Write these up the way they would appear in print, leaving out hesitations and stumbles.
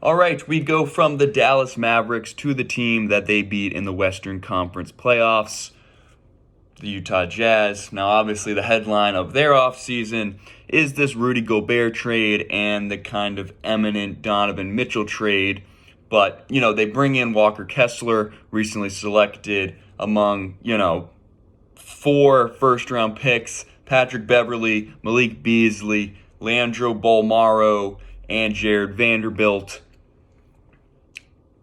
All right, we go from the Dallas Mavericks to the team that they beat in the Western Conference playoffs, the Utah Jazz. Now, obviously, the headline of their offseason is this Rudy Gobert trade and the kind of eminent Donovan Mitchell trade. But, they bring in Walker Kessler, recently selected among, 4 first-round picks, Patrick Beverley, Malik Beasley, Leandro Bolmaro, and Jared Vanderbilt.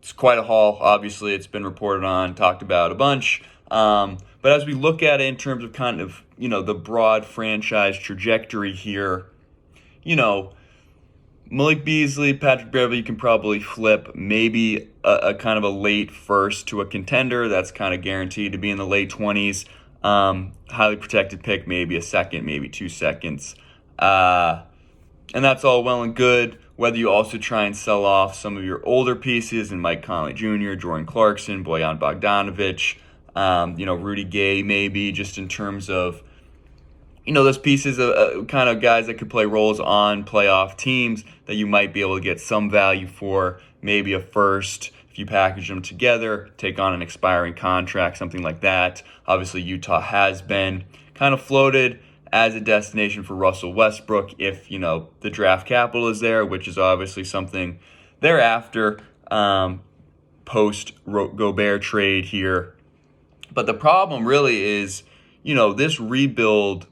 It's quite a haul. Obviously, it's been reported on, talked about a bunch. But as we look at it in terms of kind of, the broad franchise trajectory here, Malik Beasley, Patrick Beverley, you can probably flip maybe a kind of a late first to a contender. That's kind of guaranteed to be in the late 20s. Highly protected pick, maybe a second, maybe 2 seconds. And that's all well and good. Whether you also try and sell off some of your older pieces in Mike Conley Jr., Jordan Clarkson, Bojan Bogdanovic, Rudy Gay maybe, just in terms of, those pieces of kind of guys that could play roles on playoff teams that you might be able to get some value for, maybe a first if you package them together, take on an expiring contract, something like that. Obviously, Utah has been kind of floated as a destination for Russell Westbrook if, the draft capital is there, which is obviously something thereafter post-Gobert trade here. But the problem really is, this rebuild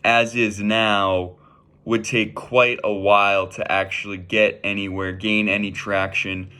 as is now would take quite a while to actually get anywhere, gain any traction,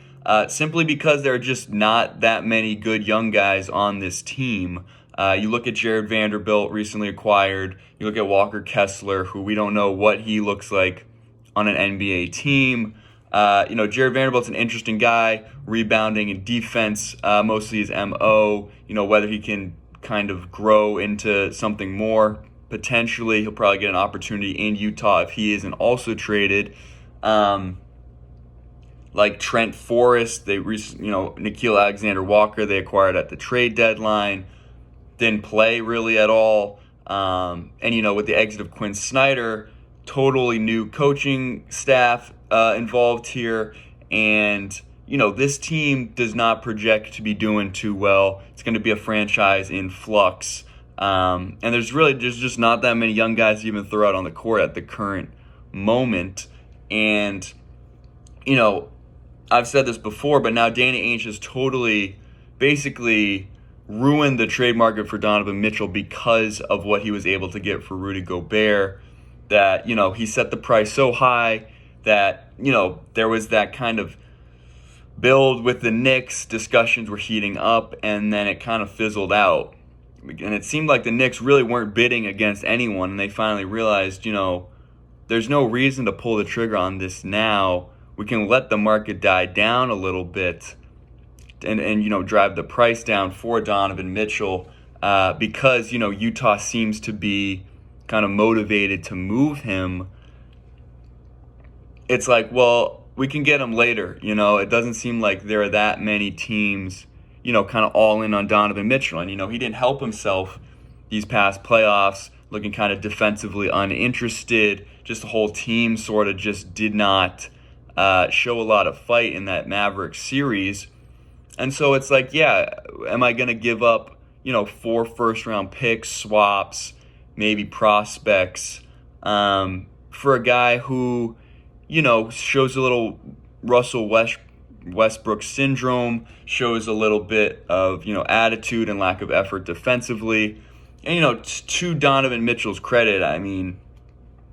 simply because there are just not that many good young guys on this team. You look at Jared Vanderbilt, recently acquired. You look at Walker Kessler, who we don't know what he looks like on an NBA team. Jared Vanderbilt's an interesting guy, rebounding and defense, mostly his MO. Whether he can kind of grow into something more, potentially. He'll probably get an opportunity in Utah if he isn't also traded. Like Trent Forrest, Nickeil Alexander-Walker, they acquired at the trade deadline. Didn't play really at all. And with the exit of Quinn Snyder, totally new coaching staff involved here. And, this team does not project to be doing too well. It's going to be a franchise in flux. And there's just not that many young guys to even throw out on the court at the current moment. And, I've said this before, but now Danny Ainge has totally basically ruined the trade market for Donovan Mitchell because of what he was able to get for Rudy Gobert. That, he set the price so high that, there was that kind of build with the Knicks. Discussions were heating up, and then it kind of fizzled out. And it seemed like the Knicks really weren't bidding against anyone, and they finally realized, there's no reason to pull the trigger on this now. We can let the market die down a little bit and drive the price down for Donovan Mitchell because, Utah seems to be kind of motivated to move him. It's like, well, we can get him later. It doesn't seem like there are that many teams, kind of all in on Donovan Mitchell. And, he didn't help himself these past playoffs, looking kind of defensively uninterested. Just the whole team sort of just did not show a lot of fight in that Mavericks series. And so it's like, yeah, am I going to give up, 4 first-round picks, swaps, maybe prospects for a guy who, shows a little Russell Westbrook syndrome, shows a little bit of, attitude and lack of effort defensively. And, to Donovan Mitchell's credit, I mean,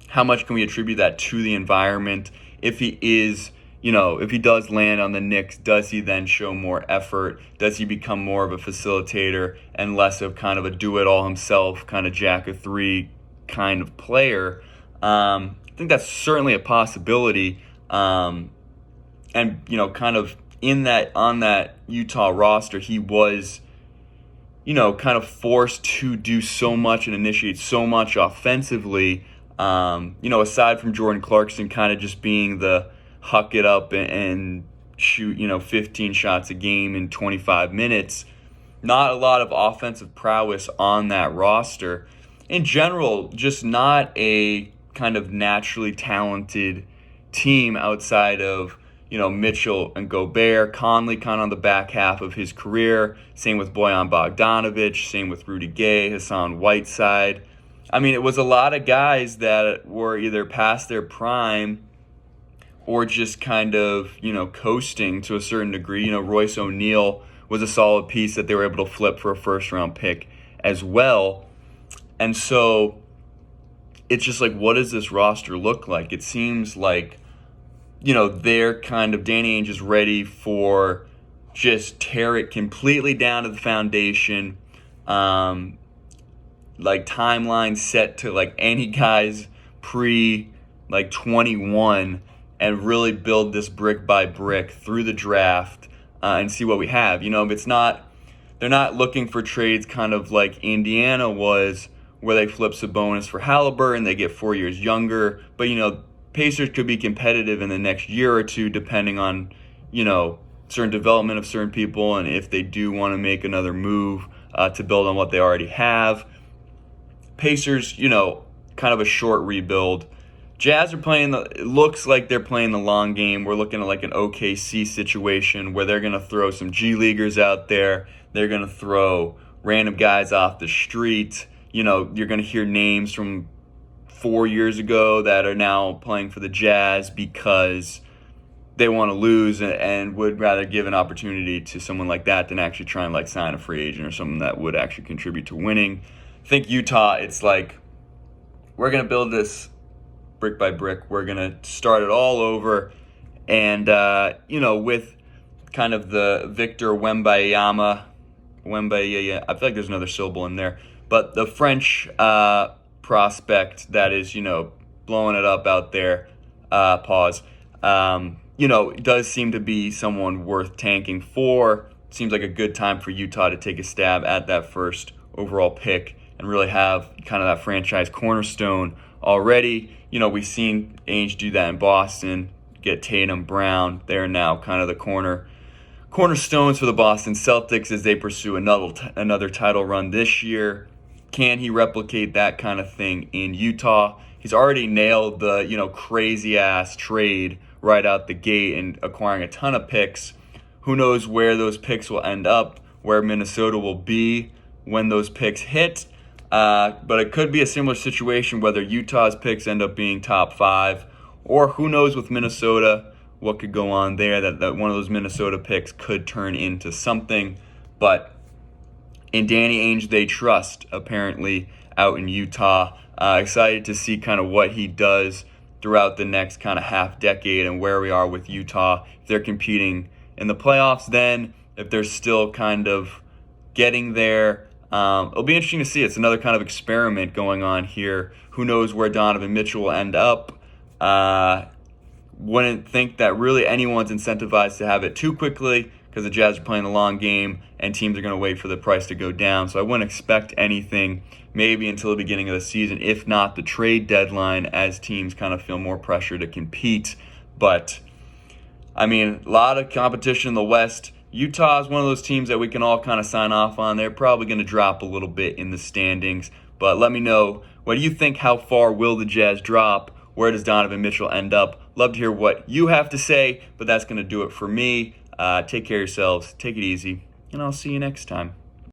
how much can we attribute that to the environment? If he is, if he does land on the Knicks, does he then show more effort? Does he become more of a facilitator and less of kind of a do-it-all himself, kind of jack of three kind of player? I think that's certainly a possibility. And, kind of on that Utah roster, he was, kind of forced to do so much and initiate so much offensively. Aside from Jordan Clarkson kind of just being the huck it up and shoot, 15 shots a game in 25 minutes, not a lot of offensive prowess on that roster. In general, just not a kind of naturally talented team outside of, Mitchell and Gobert. Conley kind of on the back half of his career. Same with Bojan Bogdanovic. Same with Rudy Gay, Hassan Whiteside. I mean, it was a lot of guys that were either past their prime or just kind of, coasting to a certain degree. Royce O'Neal was a solid piece that they were able to flip for a first-round pick as well. And so it's just like, what does this roster look like? It seems like, they're kind of, Danny Ainge is ready for just tear it completely down to the foundation. Like timeline set to like any guy's pre like 21 and really build this brick by brick through the draft and see what we have. It's not, they're not looking for trades kind of like Indiana was, where they flip Sabonis for Halliburton, they get 4 years younger. But, Pacers could be competitive in the next year or two depending on, certain development of certain people and if they do want to make another move to build on what they already have. Pacers, kind of a short rebuild. Jazz are playing it looks like they're playing the long game. We're looking at like an OKC situation where they're going to throw some G Leaguers out there. They're going to throw random guys off the street. You're going to hear names from 4 years ago that are now playing for the Jazz because they want to lose and would rather give an opportunity to someone like that than actually try and like sign a free agent or something that would actually contribute to winning. I think Utah, it's like, we're going to build this brick by brick. We're going to start it all over. And, with kind of the Victor Wembanyama, I feel like there's another syllable in there. But the French prospect that is, blowing it up out there, does seem to be someone worth tanking for. Seems like a good time for Utah to take a stab at that first overall pick and really have kind of that franchise cornerstone already. We've seen Ainge do that in Boston, get Tatum, Brown. They're now kind of the cornerstones for the Boston Celtics as they pursue another title run this year. Can he replicate that kind of thing in Utah? He's already nailed the, crazy-ass trade right out the gate and acquiring a ton of picks. Who knows where those picks will end up, where Minnesota will be when those picks hit. But it could be a similar situation, whether Utah's picks end up being top 5, or who knows with Minnesota what could go on there, that one of those Minnesota picks could turn into something. But in Danny Ainge, they trust, apparently, out in Utah. Excited to see kind of what he does throughout the next kind of half decade and where we are with Utah. If they're competing in the playoffs then, if they're still kind of getting there. It'll be interesting to see. It's another kind of experiment going on here. Who knows where Donovan Mitchell will end up. Wouldn't think that really anyone's incentivized to have it too quickly because the Jazz are playing the long game and teams are going to wait for the price to go down. So I wouldn't expect anything maybe until the beginning of the season, if not the trade deadline, as teams kind of feel more pressure to compete. But, a lot of competition in the West. Utah is one of those teams that we can all kind of sign off on. They're probably going to drop a little bit in the standings. But let me know, what do you think? How far will the Jazz drop? Where does Donovan Mitchell end up? Love to hear what you have to say, but that's going to do it for me. Take care of yourselves. Take it easy, and I'll see you next time.